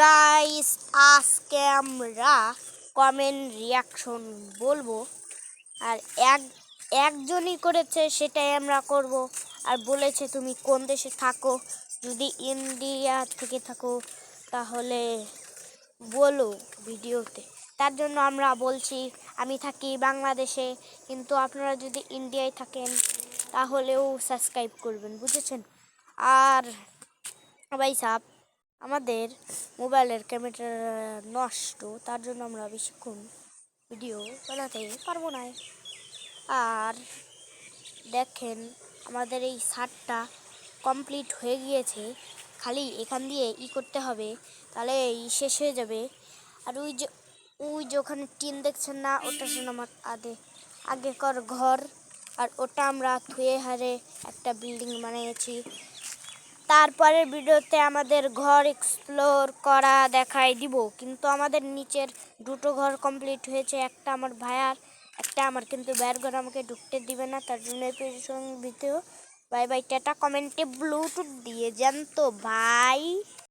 Guys, আজকে আমরা comment reaction বলবো। আর একজনই করেছে, সেটাই আমরা করব। আর বলেছে তুমি কোন দেশে থাকো, যদি ইন্ডিয়া থেকে থাকো তাহলে বলো ভিডিওতে। তার জন্য আমরা বলছি আমি থাকি বাংলাদেশে, কিন্তু আপনারা যদি ইন্ডিয়ায় থাকেন তাহলেও সাবস্ক্রাইব করবেন, বুঝেছেন? আর ভাই সাহেব, আমাদের মোবাইলের ক্যামেরা নষ্ট, তার জন্য আমরা বেশিক্ষণ ভিডিও বানাতে পারবো না। আর দেখেন, আমাদের এই শার্টটা কমপ্লিট হয়ে গিয়েছে, খালি এখান দিয়ে করতে হবে, তাহলে শেষ হয়ে যাবে। আর ওই যে ওখানে টিন দেখছেন না, ওটা শুনে আমার আগেকার ঘর। আর ওটা আমরা ধুয়ে হারে একটা বিল্ডিং বানিয়েছি। তারপরের ভিডিওতে আমাদের ঘর এক্সপ্লোর করা দেখাই দিব, কিন্তু আমাদের নিচের দুটো ঘর কমপ্লিট হয়েছে, একটা আমার ভাইয়ার, একটা আমার। কিন্তু ভাইয়ের ঘর আমাকে ঢুকতে দিবে না, তার জন্য ভিডিও বাই বাই টাটা। কমেন্টে ব্লুটুথ দিয়ে যান তো ভাই।